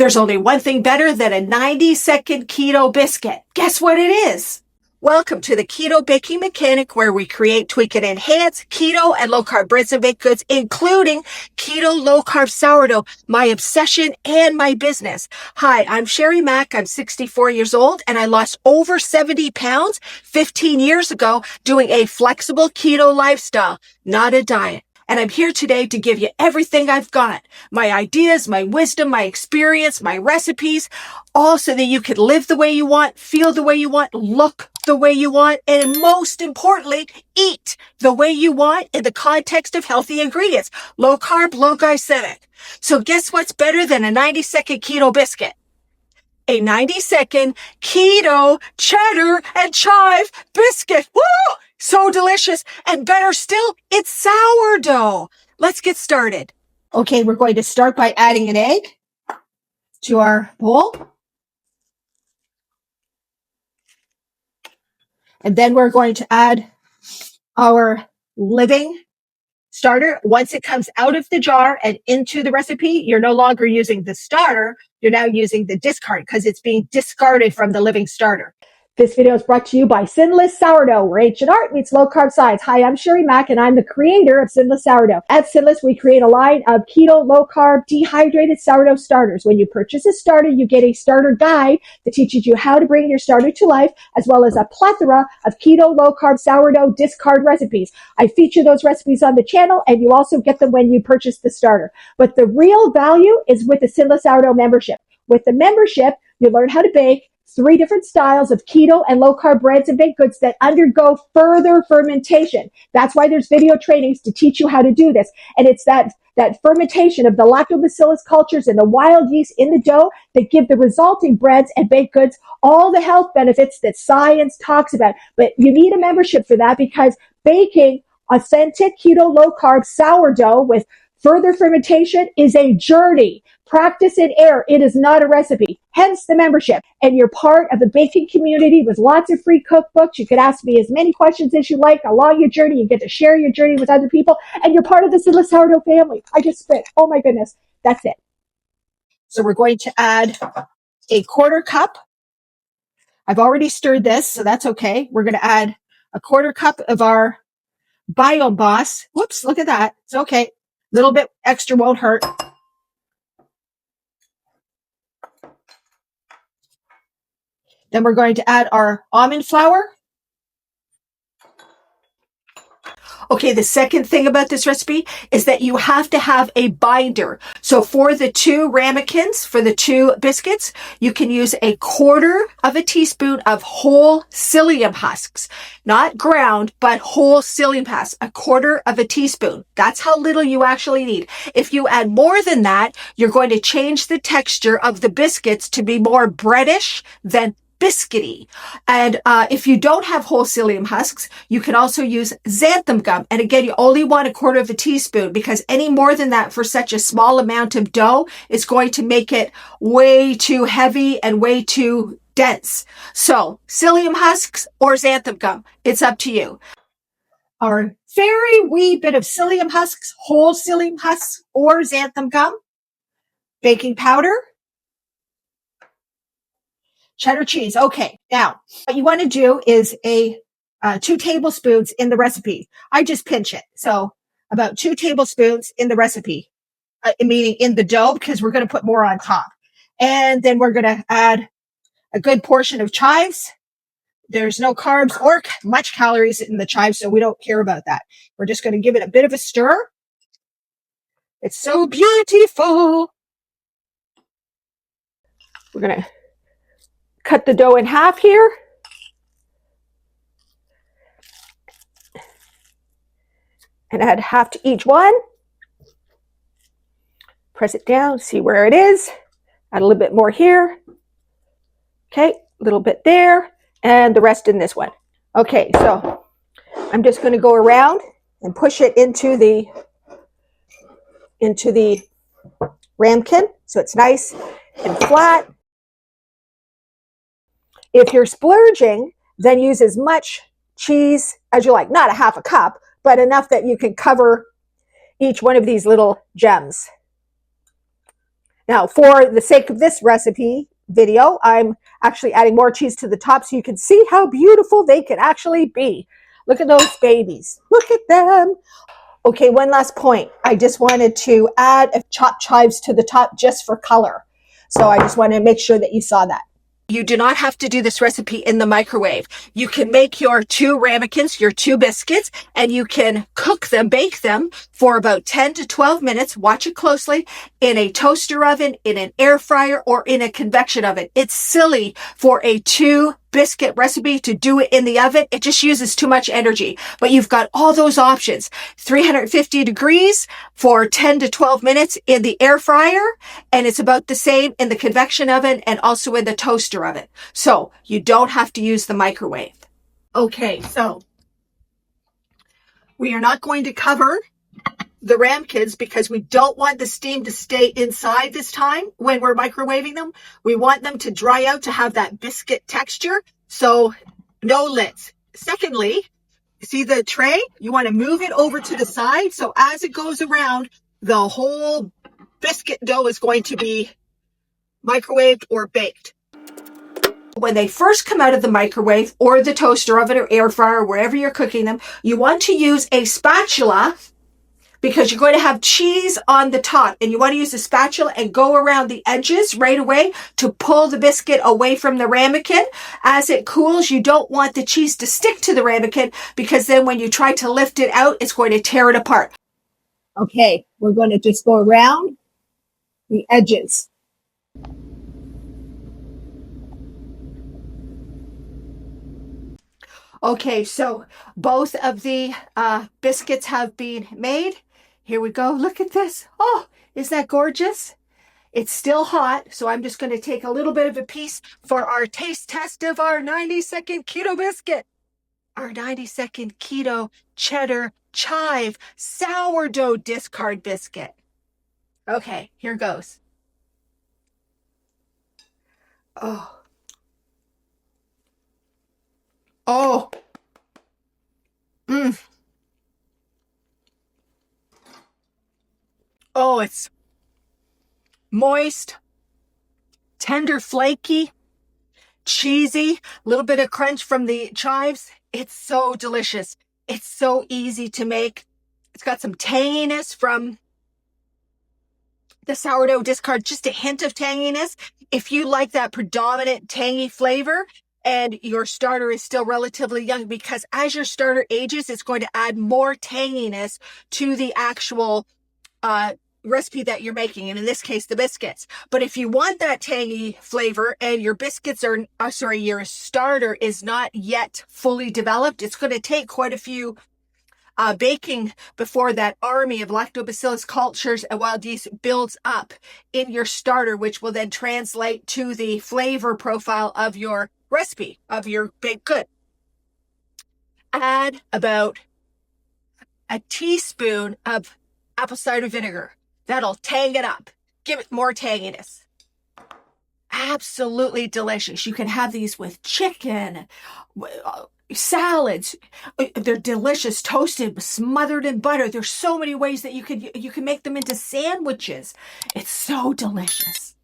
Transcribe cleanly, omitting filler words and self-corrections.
There's only one thing better than a 90-second keto biscuit. Guess what it is? Welcome to the Keto Baking Mechanic, where we create, tweak, and enhance keto and low-carb breads and baked goods, including keto low-carb sourdough, my obsession and my business. Hi, I'm Sherry Mack. I'm 64 years old, and I lost over 70 pounds 15 years ago doing a flexible keto lifestyle, not a diet. And I'm here today to give you everything I've got. My ideas, my wisdom, my experience, my recipes, all so that you can live the way you want, feel the way you want, look the way you want, and most importantly, eat the way you want in the context of healthy ingredients. Low carb, low glycemic. So guess what's better than a 90-second keto biscuit? A 90-second keto cheddar and chive biscuit. Woo! So delicious. And better still, it's sourdough. Let's get started. Okay, we're going to start by adding an egg to our bowl. And then we're going to add our living starter. Once it comes out of the jar and into the recipe, you're no longer using the starter. You're now using the discard because it's being discarded from the living starter. This video is brought to you by Sinless Sourdough, where ancient art meets low-carb science. Hi, I'm Sherry Mack, and I'm the creator of Sinless Sourdough. At Sinless, we create a line of keto, low-carb, dehydrated sourdough starters. When you purchase a starter, you get a starter guide that teaches you how to bring your starter to life, as well as a plethora of keto, low-carb sourdough discard recipes. I feature those recipes on the channel, and you also get them when you purchase the starter. But the real value is with the Sinless Sourdough membership. With the membership, you learn how to bake 3 different styles of keto and low-carb breads and baked goods that undergo further fermentation. That's why there's video trainings to teach you how to do this. And it's that fermentation of the lactobacillus cultures and the wild yeast in the dough that give the resulting breads and baked goods all the health benefits that science talks about. But you need a membership for that, because baking authentic keto low-carb sourdough with further fermentation is a journey. Practice and error. It is not a recipe. Hence the membership. And you're part of the baking community with lots of free cookbooks. You can ask me as many questions as you like along your journey. You get to share your journey with other people. And you're part of the Sinless Sourdough family. I just spit. Oh my goodness. That's it. So we're going to add a 1/4 cup. I've already stirred this, so that's okay. We're going to add a 1/4 cup of our Biome Boss. Whoops, look at that. It's okay. A little bit extra won't hurt. Then we're going to add our almond flour. Okay, the second thing about this recipe is that you have to have a binder. So for the 2 Ramekins, for the 2 biscuits, you can use a 1/4 teaspoon of whole psyllium husks. Not ground, but whole psyllium husks. A 1/4 teaspoon. That's how little you actually need. If you add more than that, you're going to change the texture of the biscuits to be more breadish than biscuity. And if you don't have whole psyllium husks, you can also use xanthan gum. And again, you only want a 1/4 teaspoon, because any more than that for such a small amount of dough is going to make it way too heavy and way too dense. So psyllium husks or xanthan gum, it's up to you. Our very wee bit of psyllium husks, whole psyllium husks or xanthan gum, baking powder, cheddar cheese. Okay, now what you want to do is 2 tablespoons in the recipe. I just pinch it. So about 2 tablespoons in the recipe, meaning in the dough, because we're going to put more on top. And then we're going to add a good portion of chives. There's no carbs or much calories in the chives, so we don't care about that. We're just going to give it a bit of a stir. It's so beautiful. We're going to cut the dough in half here. And add half to each one. Press it down, see where it is. Add a little bit more here. Okay, a little bit there. And the rest in this one. Okay, so I'm just going to go around and push it into the ramekin, so it's nice and flat. If you're splurging, then use as much cheese as you like. Not a 1/2 cup, but enough that you can cover each one of these little gems. Now, for the sake of this recipe video, I'm actually adding more cheese to the top so you can see how beautiful they can actually be. Look at those babies. Look at them. Okay, one last point. I just wanted to add chopped chives to the top just for color. So I just wanted to make sure that you saw that. You do not have to do this recipe in the microwave. You can make your 2 ramekins, your 2 biscuits, and you can cook them, bake them for about 10 to 12 minutes. Watch it closely in a toaster oven, in an air fryer, or in a convection oven. It's silly for a 2 biscuit recipe to do it in the oven. It just uses too much energy, but you've got all those options. 350 degrees for 10 to 12 minutes in the air fryer, and it's about the same in the convection oven and also in the toaster oven. So you don't have to use the microwave. Okay, so we are not going to cover the ramekins because we don't want the steam to stay inside this time when we're microwaving them. We want them to dry out to have that biscuit texture. So no lids. Secondly, see the tray? You want to move it over to the side. So as it goes around, the whole biscuit dough is going to be microwaved or baked. When they first come out of the microwave or the toaster oven or air fryer, wherever you're cooking them, you want to use a spatula because you're going to have cheese on the top, and you want to use a spatula and go around the edges right away to pull the biscuit away from the ramekin. As it cools, you don't want the cheese to stick to the ramekin because then when you try to lift it out, it's going to tear it apart. Okay, we're going to just go around the edges. Okay, so both of the biscuits have been made. Here we go. Look at this. Oh, isn't that gorgeous? It's still hot, so I'm just going to take a little bit of a piece for our taste test of our 90-second keto biscuit. Our 90-second keto cheddar chive sourdough discard biscuit. Okay, here goes. Oh. Oh. Mmm. Oh, it's moist, tender, flaky, cheesy, a little bit of crunch from the chives. It's so delicious. It's so easy to make. It's got some tanginess from the sourdough discard, just a hint of tanginess. If you like that predominant tangy flavor and your starter is still relatively young, because as your starter ages, it's going to add more tanginess to the actual recipe that you're making, and in this case the biscuits. But if you want that tangy flavor and your biscuits are your starter is not yet fully developed, it's going to take quite a few baking before that army of lactobacillus cultures and wild yeast builds up in your starter, which will then translate to the flavor profile of your recipe, of your baked good. Add about a teaspoon of apple cider vinegar. That'll tang it up. Give it more tanginess. Absolutely delicious. You can have these with chicken, salads. They're delicious, toasted, smothered in butter. There's so many ways that you can make them into sandwiches. It's so delicious.